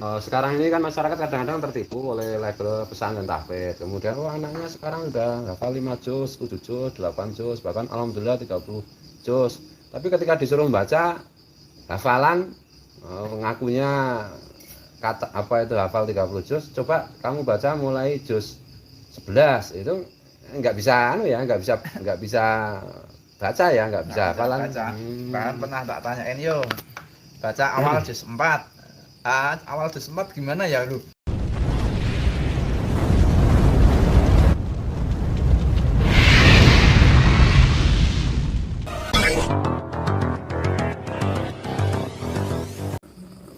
Sekarang ini kan masyarakat kadang-kadang tertipu oleh label pesantren tahfidz. Kemudian anaknya sekarang udah hafal 5 juz, 7 juz, 8 juz, bahkan alhamdulillah 30 juz. Tapi ketika disuruh baca hafalan, ngakunya kata apa itu hafal 30 juz, coba kamu baca mulai juz 11 itu nggak bisa nggak bisa baca ya, nggak bisa hafalan. Bahkan pernah tak tanyain, yo baca awal juz 4. Awal juz 4 gimana ya lu?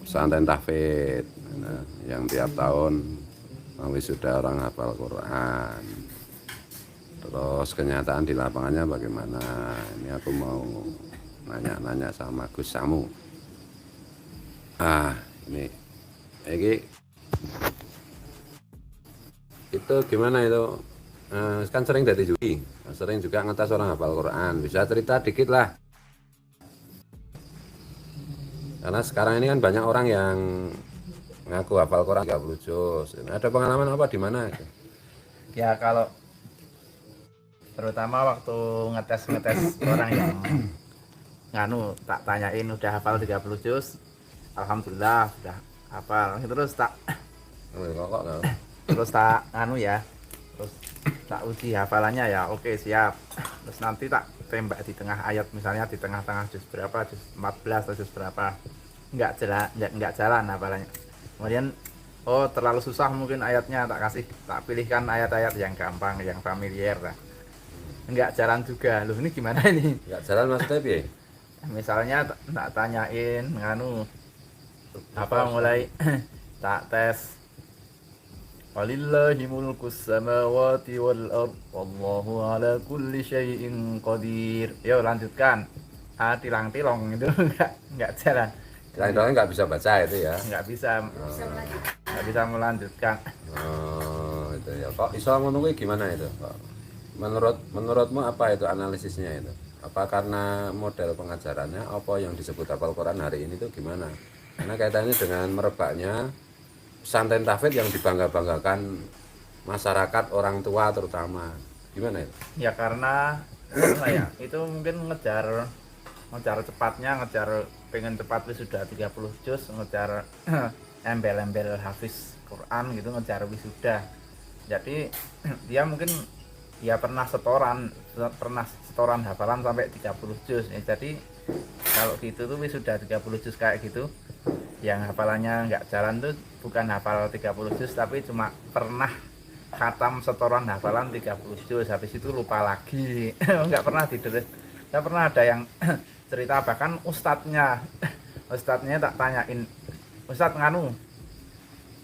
Pesantren tahfidz yang tiap tahun wisuda orang hafal Quran. Terus kenyataan di lapangannya bagaimana? Ini aku mau nanya-nanya sama Gus Samu. Ini itu gimana itu? Kan sering dari juri, sering juga ngetes orang hafal Quran. Bisa cerita dikit lah. Karena sekarang ini kan banyak orang yang ngaku hafal Quran 30 juz. Ada pengalaman apa di mana? Ya kalau terutama waktu ngetes orang yang nganu, tak tanyain udah hafal 30 juz, alhamdulillah udah hafal. Terus tak nganu ya, terus tak uji hafalannya ya, oke siap. Terus nanti tak tembak di tengah ayat, misalnya di tengah-tengah juz berapa, juz 14 atau juz berapa, nggak jalan hafalannya. Kemudian terlalu susah mungkin ayatnya, tak pilihkan ayat-ayat yang gampang, yang familiar lah. Nggak jalan juga. Loh ini gimana ini? Nggak jalan maksudnya piye? Misalnya tak tanyain nganu apa, mulai tak tes walillahi mulkus samawati wal ard wallahu ala kulli syai'in qadir. Yo lanjutkan. Tilang-tilong itu enggak jalan. Tilang-tilong nggak bisa baca itu ya? Nggak bisa melanjutkan. Itu ya. Kok iso ngono kuwi gimana itu, Pak? Menurutmu apa itu analisisnya itu? Apa karena model pengajarannya, apa yang disebut hafal Quran hari ini itu gimana? Karena kaitannya dengan merebaknya pesantren tahfidz yang dibangga-banggakan masyarakat, orang tua terutama. Gimana itu? Ya karena itu mungkin ngejar cepatnya, pengen cepat wisuda 30 juz, ngejar embel-embel hafiz Quran gitu, ngejar wisuda. Jadi dia mungkin ya pernah setoran hafalan sampai 30 juz ya. Jadi kalau gitu tuh wisuda 30 juz kayak gitu, yang hafalannya nggak jalan tuh bukan hafal 30 juz, tapi cuma pernah khatam setoran hafalan 30 juz, habis itu lupa lagi. Nggak pernah ada yang cerita. Bahkan ustadznya tak tanyain, ustadz nganu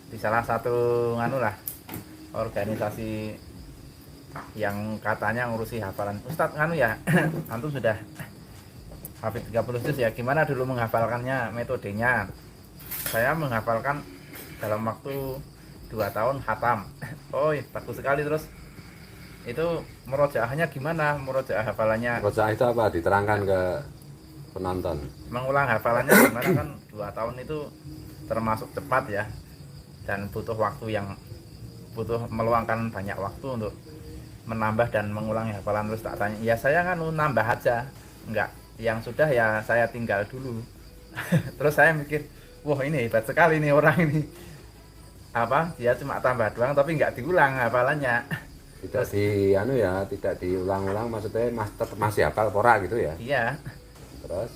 di salah satu nganu lah organisasi yang katanya ngurusi hafalan, ustadz nganu ya, antum sudah hafid 30 juz ya, gimana dulu menghafalkannya, metodenya? Saya menghafalkan dalam waktu 2 tahun khatam. Iya, bagus sekali. Terus itu murojaahnya gimana? Murojaah hafalannya. Murojaah itu apa? Diterangkan ke penonton. Mengulang hafalannya gimana, kan 2 tahun itu termasuk cepat ya. Dan butuh meluangkan banyak waktu untuk menambah dan mengulangi hafalan. Terus tak tanya, ya saya kan nambah aja. Enggak, yang sudah ya saya tinggal dulu. Terus saya mikir, wah ini hebat sekali nih orang ini. Dia cuma tambah doang tapi nggak diulang hafalannya. Tidak diulang-ulang, maksudnya masih hafal pora gitu ya? Iya. Terus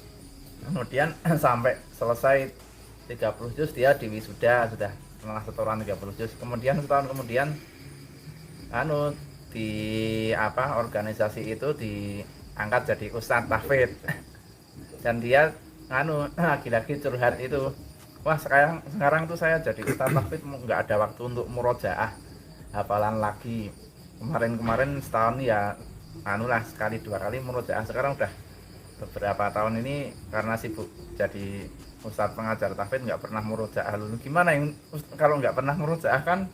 kemudian sampai selesai 30 juz dia diwisuda, sudah setelah setoran 30 juz. Kemudian setahun kemudian di organisasi itu diangkat jadi ustadz tahfidz. Dan dia lagi-lagi curhat itu, wah sekarang tuh saya jadi ustadz tahfidz nggak ada waktu untuk murojaah hafalan lagi. Kemarin setahun ya sekali 2 kali murojaah. Sekarang udah beberapa tahun ini karena sibuk jadi ustadz pengajar tahfidz nggak pernah murojaah. Lalu gimana kalau nggak pernah murojaah, kan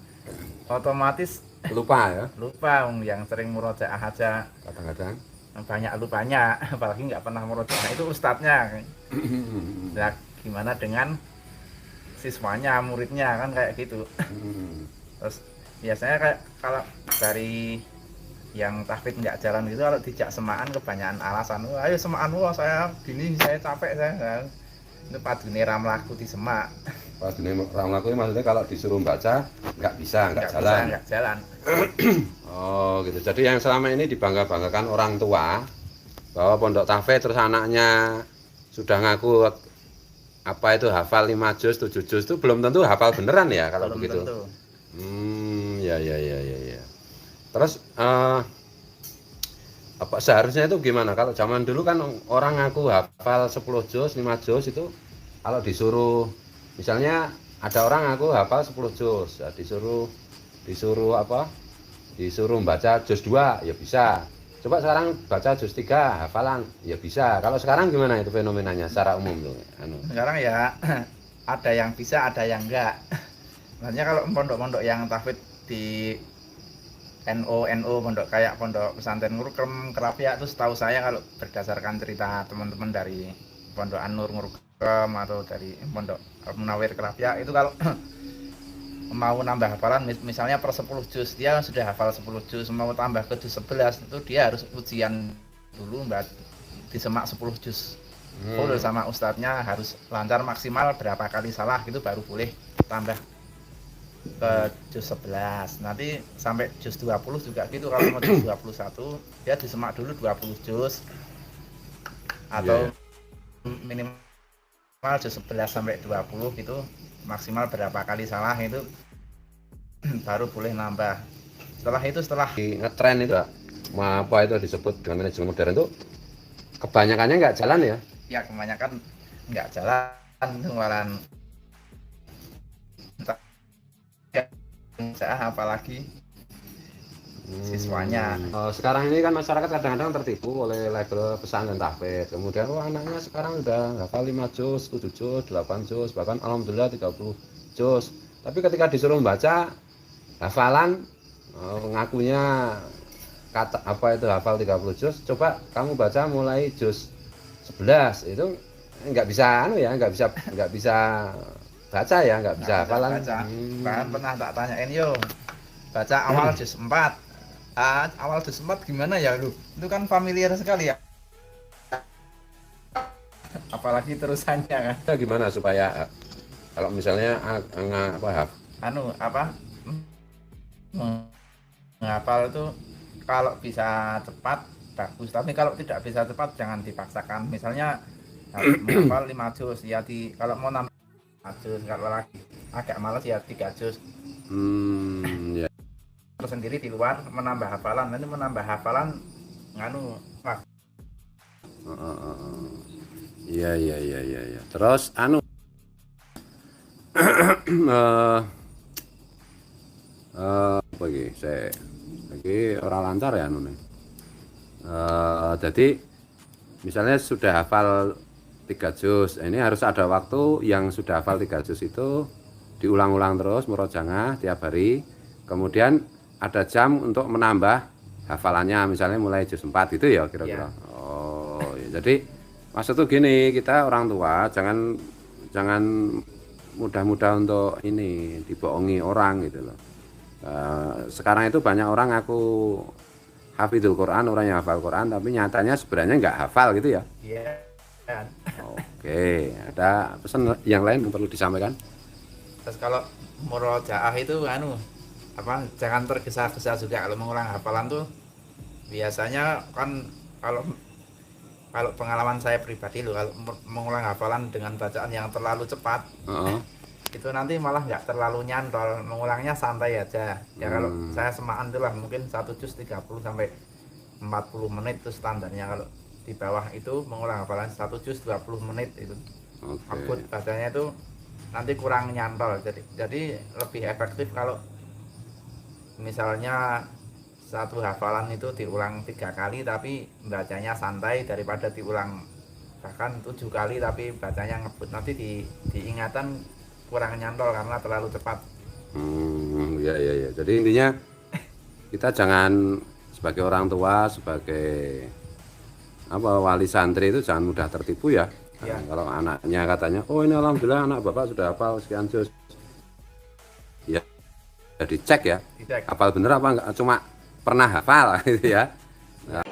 otomatis lupa ya? Lupa, yang sering murojaah aja kadang-kadang banyak lupanya, apalagi nggak pernah murojaah. Itu ustadznya. Nah, gimana dengan siswanya, muridnya kan kayak gitu. Terus biasanya kayak kalau dari yang tahfidz nggak jalan gitu, kalau dijak semaan kebanyakan alasan, wah ayo semaan, wah saya gini, saya capek, saya itu padune ra mlaku di semak. Pas ini orang lakuin maksudnya kalau disuruh baca nggak bisa, nggak jalan. Nggak jalan. Oh gitu. Jadi yang selama ini dibangga-banggakan orang tua bahwa pondok tahfidz terus anaknya sudah ngaku apa itu hafal 5 juz, 7 juz itu belum tentu hafal beneran ya kalau Belum begitu. tentu. Ya. Terus apa seharusnya itu gimana? Kalau zaman dulu kan orang ngaku hafal 10 juz, 5 juz itu kalau disuruh misalnya ada orang ngaku hafal 10 juz, ya disuruh apa? Disuruh baca juz 2 ya bisa. Coba sekarang baca juz 3 hafalan ya bisa. Kalau sekarang gimana itu fenomenanya secara umum tuh? Sekarang ya ada yang bisa, ada yang enggak. Makanya kalau pondok-pondok yang tahfidz di NO pondok kayak pondok pesantren Ngurukem, Kerapiak itu setahu saya, kalau berdasarkan cerita teman-teman dari pondok An-Nur Ngurukem atau dari pondok Munawir Kerapiak itu, kalau mau nambah hafalan misalnya per 10 juz dia sudah hafal 10 juz, mau tambah ke juz 11 itu dia harus ujian dulu mbak, disemak 10 juz full sama ustadznya, harus lancar maksimal, berapa kali salah gitu baru boleh tambah ke juz 11. Nanti sampai juz 20 juga gitu, kalau mau juz 21 dia disemak dulu 20 juz atau minimal juz 11 sampai 20 gitu, maksimal berapa kali salah itu baru boleh nambah. Setelah Ngetren itu apa itu disebut dengan manajemen modern itu kebanyakannya nggak jalan ya? Ya kebanyakan nggak jalan itu, malahan apalagi siswanya. Sekarang ini kan masyarakat kadang-kadang tertipu oleh label pesantren tahfidz. Kemudian anaknya sekarang udah hafal 5 juz, 7 juz, 8 juz, bahkan alhamdulillah 30 juz. Tapi ketika disuruh baca hafalan ngakunya kata apa itu hafal 30 juz, coba kamu baca mulai juz 11 itu nggak bisa nggak bisa baca ya, nggak bisa hafalan. Bahkan pernah tak tanyain, yo baca awal juz 4, awal juz 4 gimana ya lu, itu kan familiar sekali ya, apalagi terusannya kan. Kita gimana supaya kalau misalnya menghafal itu kalau bisa cepat bagus, tapi kalau tidak bisa cepat jangan dipaksakan. Misalnya menghafal 5 juz ya, kalau mau nambah 5 juz, kalau lagi agak malas ya 3 juz. Ya. Tersendiri di luar menambah hafalan, nanti menambah hafalan Iya. Terus bagi saya lagi orang lancar ya jadi misalnya sudah hafal 3 juz, ini harus ada waktu yang sudah hafal 3 juz itu diulang-ulang terus murojaah tiap hari, kemudian ada jam untuk menambah hafalannya, misalnya mulai juz 4 gitu ya kira-kira. Jadi maksud tuh gini, kita orang tua jangan mudah-mudah untuk ini dibohongi orang gitu loh. Sekarang itu banyak orang ngaku hafidul Quran, orang yang hafal Quran tapi nyatanya sebenarnya nggak hafal gitu ya. Iya. Oke, ada pesan yang lain yang perlu disampaikan? Terus kalau murojaah itu jangan tergesa-gesa juga kalau mengulang hafalan tuh. Biasanya kan kalau pengalaman saya pribadi loh, kalau mengulang hafalan dengan bacaan yang terlalu cepat, itu nanti malah nggak terlalu nyantol, mengulangnya santai aja. Ya kalau saya semaan tuh lah mungkin 1 juz 30 sampai 40 menit itu standarnya. Kalau di bawah itu mengulang hafalan 1 juz 20 menit itu. Output bacanya itu nanti kurang nyantol. Jadi lebih efektif kalau misalnya satu hafalan itu diulang 3 kali tapi bacanya santai, daripada diulang bahkan 7 kali tapi bacanya ngebut, nanti diingatan kurang nyantol karena terlalu cepat. Ya. Jadi intinya kita jangan sebagai orang tua, sebagai wali santri itu jangan mudah tertipu ya. Ya. Kalau anaknya katanya, oh ini alhamdulillah anak bapak sudah hafal sekian juz, ya, ya dicek ya, Dicek. hafal bener apa enggak, cuma pernah hafal gitu ya. Nah,